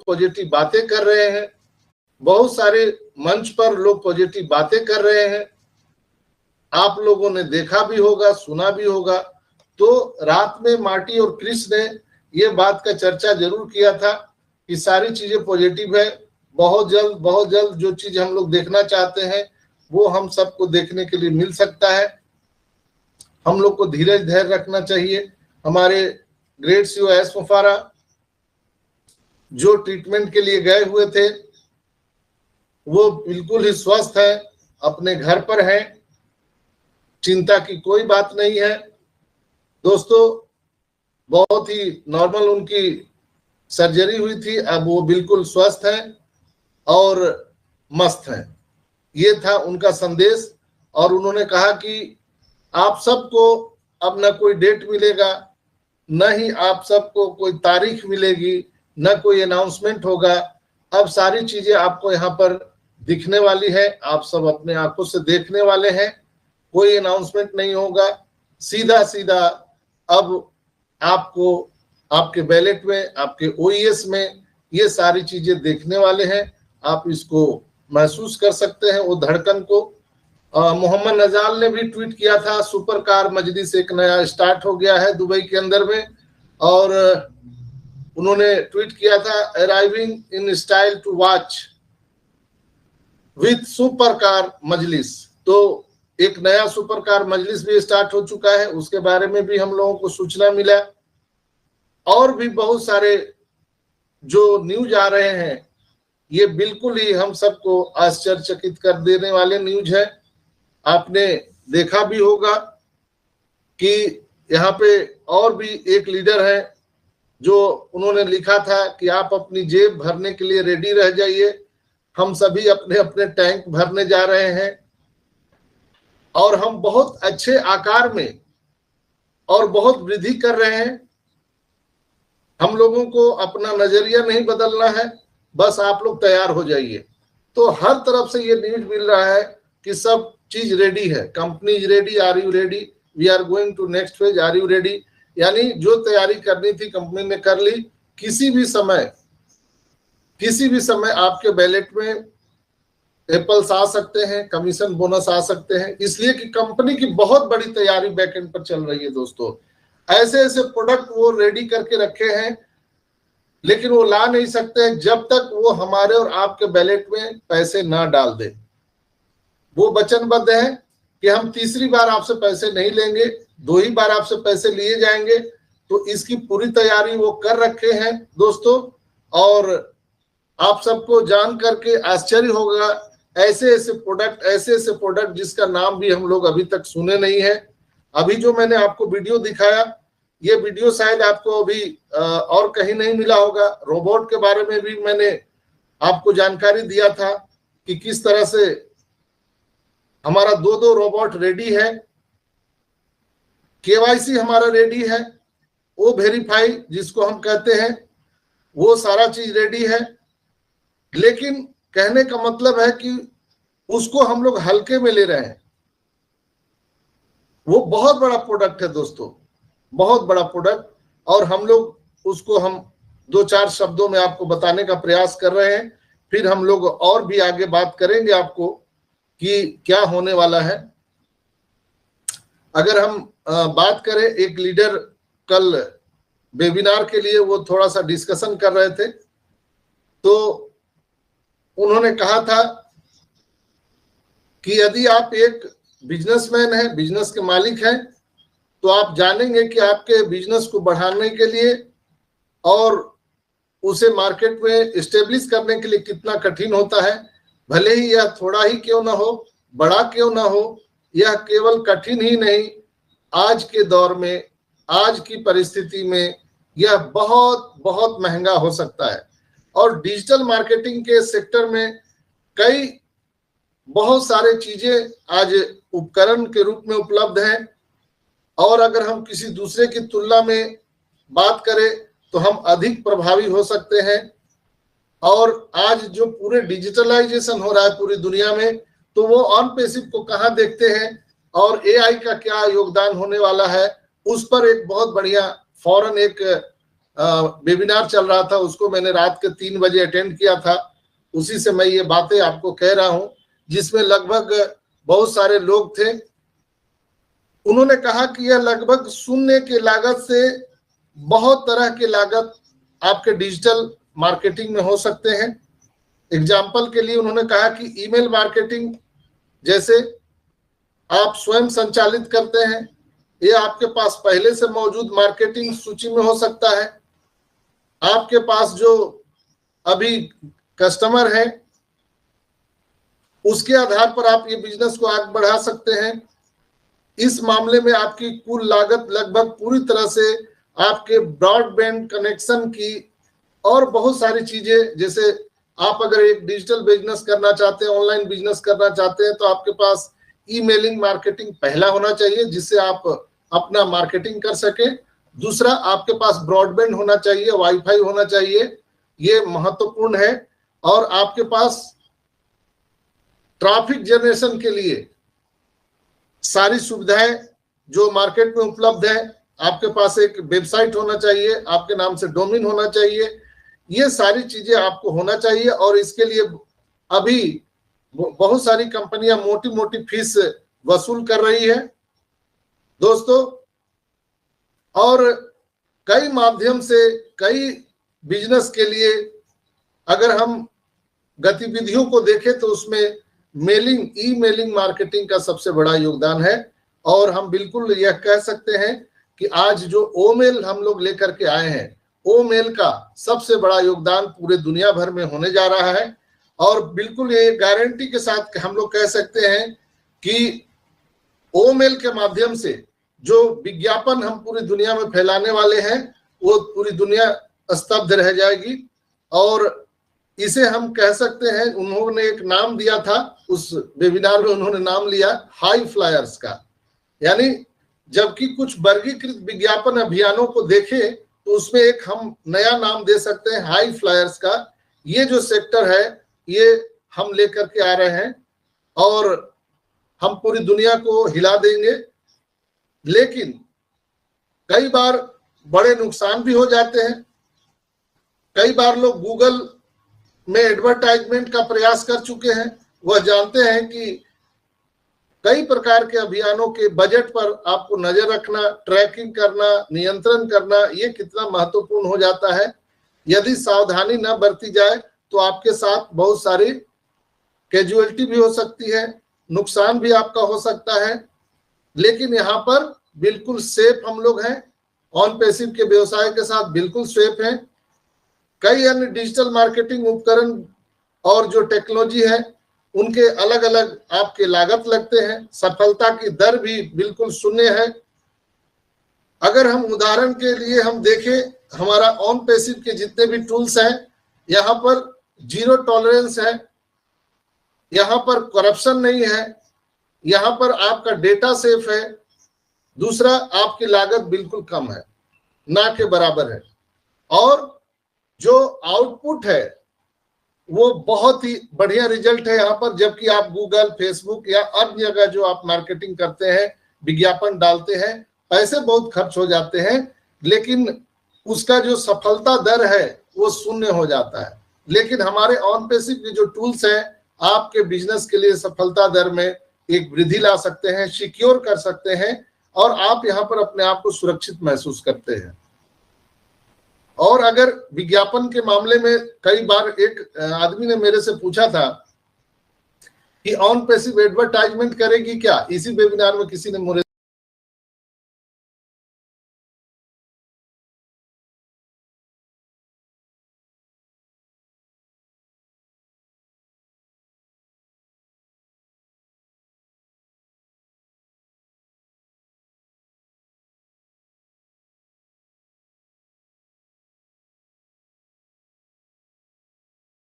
Positive बातें कर रहे हैं, बहुत सारे मंच पर लोग पॉजिटिव बातें कर रहे हैं, आप लोगों ने देखा भी होगा, सुना भी होगा। तो रात में मार्टी और क्रिस ने ये बात का चर्चा जरूर किया था कि सारी चीजें पॉजिटिव है, बहुत जल्द जो चीज हम लोग देखना चाहते हैं वो हम सबको देखने के लिए मिल सकता है। हम लोग को धीरज धैर्य रखना चाहिए। हमारे ग्रेट सीईओ एस मुफारा जो ट्रीटमेंट के लिए गए हुए थे वो बिल्कुल ही स्वस्थ है, अपने घर पर है, चिंता की कोई बात नहीं है दोस्तों। बहुत ही नॉर्मल उनकी सर्जरी हुई थी, अब वो बिल्कुल स्वस्थ है और मस्त है। ये था उनका संदेश। और उन्होंने कहा कि आप सबको अब न कोई डेट मिलेगा, न ही आप सबको कोई तारीख मिलेगी, न कोई अनाउंसमेंट होगा। अब सारी चीजें आपको यहाँ पर दिखने वाली है, आप सब अपने आंखों से देखने वाले हैं। कोई अनाउंसमेंट नहीं होगा, सीधा सीधा अब आपको आपके बैलेट में, आपके ओईएस में ये सारी चीजें देखने वाले हैं। आप इसको महसूस कर सकते हैं, वो धड़कन को। मोहम्मद नजाल ने भी ट्वीट किया था, सुपर कार मजलिस एक नया स्टार्ट हो गया है दुबई के अंदर में, और उन्होंने ट्वीट किया था arriving in style to watch with super car मजलिस। तो एक नया सुपर कार मजलिस भी स्टार्ट हो चुका है, उसके बारे में भी हम लोगों को सूचना मिला। और भी बहुत सारे जो न्यूज आ रहे हैं ये बिल्कुल ही हम सबको आश्चर्यचकित कर देने वाले न्यूज है। आपने देखा भी होगा कि यहाँ पे और भी एक लीडर है जो उन्होंने लिखा था कि आप अपनी जेब भरने के लिए रेडी रह जाइए, हम सभी अपने अपने टैंक भरने जा रहे हैं और हम बहुत अच्छे आकार में और बहुत वृद्धि कर रहे हैं। हम लोगों को अपना नजरिया नहीं बदलना है, बस आप लोग तैयार हो जाइए। तो हर तरफ से ये न्यूज मिल रहा है कि सब चीज रेडी है, company is ready, are you ready, we are going to next phase, are you ready. यानी जो तैयारी करनी थी कंपनी ने कर ली। किसी भी समय आपके बैलेट में एप्पल्स आ सकते हैं, कमीशन बोनस आ सकते हैं, इसलिए कि कंपनी की बहुत बड़ी तैयारी बैकएंड पर चल रही है दोस्तों। ऐसे ऐसे प्रोडक्ट वो रेडी करके रखे हैं, लेकिन वो ला नहीं सकते हैं जब तक वो हमारे और आपके बैलेट में पैसे ना डाल दे। वो वचनबद्ध है कि हम तीसरी बार आपसे पैसे नहीं लेंगे, 2 ही बार आपसे पैसे लिए जाएंगे। तो इसकी पूरी तैयारी वो कर रखे हैं दोस्तों। और आप सबको जान करके आश्चर्य होगा, ऐसे ऐसे प्रोडक्ट जिसका नाम भी हम लोग अभी तक सुने नहीं है। अभी जो मैंने आपको वीडियो दिखाया, ये वीडियो शायद आपको अभी और कहीं नहीं मिला होगा। रोबोट के बारे में भी मैंने आपको जानकारी दिया था कि किस तरह से हमारा 2 रोबोट रेडी है, केवाईसी हमारा रेडी है, वो वेरीफाई जिसको हम कहते हैं, वो सारा चीज रेडी है। लेकिन कहने का मतलब है कि उसको हम लोग हल्के में ले रहे हैं। वो बहुत बड़ा प्रोडक्ट है दोस्तों, बहुत बड़ा प्रोडक्ट, और हम लोग उसको हम 2-4 शब्दों में आपको बताने का प्रयास कर रहे हैं। फिर हम लोग और भी आगे बात करेंगे आपको कि क्या होने वाला है। अगर हम बात करें, एक लीडर कल वेबिनार के लिए वो थोड़ा सा डिस्कशन कर रहे थे, तो उन्होंने कहा था कि यदि आप एक बिजनेसमैन हैं, बिजनेस के मालिक हैं, तो आप जानेंगे कि आपके बिजनेस को बढ़ाने के लिए और उसे मार्केट में एस्टेब्लिश करने के लिए कितना कठिन होता है। भले ही यह थोड़ा ही क्यों ना हो, बड़ा क्यों ना हो, यह केवल कठिन ही नहीं, आज के दौर में, आज की परिस्थिति में यह बहुत बहुत महंगा हो सकता है। और डिजिटल मार्केटिंग के सेक्टर में कई बहुत सारे चीजें आज उपकरण के रूप में उपलब्ध हैं, और अगर हम किसी दूसरे की तुलना में बात करें तो हम अधिक प्रभावी हो सकते हैं। और आज जो पूरे डिजिटलाइजेशन हो रहा है पूरी दुनिया में, तो वो ऑन पैसिव को कहाँ देखते हैं और एआई का क्या योगदान होने वाला है, उस पर एक बहुत बढ़िया फौरन एक वेबिनार चल रहा था, उसको मैंने रात के 3 बजे अटेंड किया था। उसी से मैं ये बातें आपको कह रहा हूं, जिसमें लगभग बहुत सारे लोग थे। उन्होंने कहा कि यह लगभग शून्य के लागत से बहुत तरह के लागत आपके डिजिटल मार्केटिंग में हो सकते हैं। एग्जाम्पल के लिए उन्होंने कहा कि ईमेल मार्केटिंग जैसे आप स्वयं संचालित करते हैं, ये आपके पास पहले से मौजूद मार्केटिंग सूची में हो सकता है। आपके पास जो अभी कस्टमर है उसके आधार पर आप ये बिजनेस को आगे बढ़ा सकते हैं। इस मामले में आपकी कुल लागत लगभग पूरी तरह से आपके ब्रॉडबैंड कनेक्शन की और बहुत सारी चीजें, जैसे आप अगर एक डिजिटल बिजनेस करना चाहते हैं, ऑनलाइन बिजनेस करना चाहते हैं, तो आपके पास ईमेलिंग मार्केटिंग पहला होना चाहिए जिससे आप अपना मार्केटिंग कर सके। दूसरा, आपके पास ब्रॉडबैंड होना चाहिए, वाईफाई होना चाहिए, ये महत्वपूर्ण है। और आपके पास ट्रैफिक जनरेशन के लिए सारी सुविधाएं जो मार्केट में उपलब्ध है, आपके पास एक वेबसाइट होना चाहिए, आपके नाम से डोमेन होना चाहिए, ये सारी चीजें आपको होना चाहिए। और इसके लिए अभी बहुत सारी कंपनियां मोटी मोटी फीस वसूल कर रही है दोस्तों। और कई माध्यम से कई बिजनेस के लिए अगर हम गतिविधियों को देखें तो उसमें मेलिंग, ईमेलिंग मार्केटिंग का सबसे बड़ा योगदान है। और हम बिल्कुल यह कह सकते हैं कि आज जो ओमेल हम लोग लेकर के आए हैं, ओमेल का सबसे बड़ा योगदान पूरे दुनिया भर में होने जा रहा है। और बिल्कुल ये गारंटी के साथ हम लोग कह सकते हैं कि ओमेल के माध्यम से जो विज्ञापन हम पूरी दुनिया में फैलाने वाले हैं वो पूरी दुनिया स्तब्ध रह जाएगी। और इसे हम कह सकते हैं, उन्होंने एक नाम दिया था उस वेबिनार में, उन्होंने नाम लिया हाई फ्लायर्स का। यानी जबकि कुछ वर्गीकृत विज्ञापन अभियानों को देखें तो उसमें एक हम नया नाम दे सकते हैं हाई फ्लायर्स का। ये जो सेक्टर है ये हम लेकर के आ रहे हैं और हम पूरी दुनिया को हिला देंगे। लेकिन कई बार बड़े नुकसान भी हो जाते हैं। कई बार लोग गूगल में एडवर्टाइजमेंट का प्रयास कर चुके हैं, वह जानते हैं कि कई प्रकार के अभियानों के बजट पर आपको नजर रखना, ट्रैकिंग करना, नियंत्रण करना, ये कितना महत्वपूर्ण हो जाता है। यदि सावधानी न बरती जाए तो आपके साथ बहुत सारी कैजुअलिटी भी हो सकती है, नुकसान भी आपका हो सकता है। लेकिन यहाँ पर बिल्कुल सेफ हम लोग हैं, ऑन पैसिव के व्यवसाय के साथ बिल्कुल सेफ हैं। कई अन्य डिजिटल मार्केटिंग उपकरण और जो टेक्नोलॉजी है उनके अलग अलग आपके लागत लगते हैं, सफलता की दर भी बिल्कुल शून्य है। अगर हम उदाहरण के लिए हम देखें, हमारा ऑन पैसिव के जितने भी टूल्स हैं, यहाँ पर जीरो टॉलरेंस है, यहाँ पर करप्शन नहीं है, यहाँ पर आपका डेटा सेफ है। दूसरा, आपकी लागत बिल्कुल कम है, ना के बराबर है। और जो आउटपुट है वो बहुत ही बढ़िया रिजल्ट है यहाँ पर। जबकि आप गूगल, फेसबुक या अन्य जगह जो आप मार्केटिंग करते हैं, विज्ञापन डालते हैं, पैसे बहुत खर्च हो जाते हैं, लेकिन उसका जो सफलता दर है वो शून्य हो जाता है। लेकिन हमारे ऑन पैसिव के जो टूल्स हैं आपके बिजनेस के लिए सफलता दर में एक वृद्धि ला सकते हैं, सिक्योर कर सकते हैं और आप यहाँ पर अपने आप को सुरक्षित महसूस करते हैं। और अगर विज्ञापन के मामले में कई बार एक आदमी ने मेरे से पूछा था कि ऑन पैसिव एडवर्टाइजमेंट करेगी क्या, इसी वेबिनार में किसी ने मुझे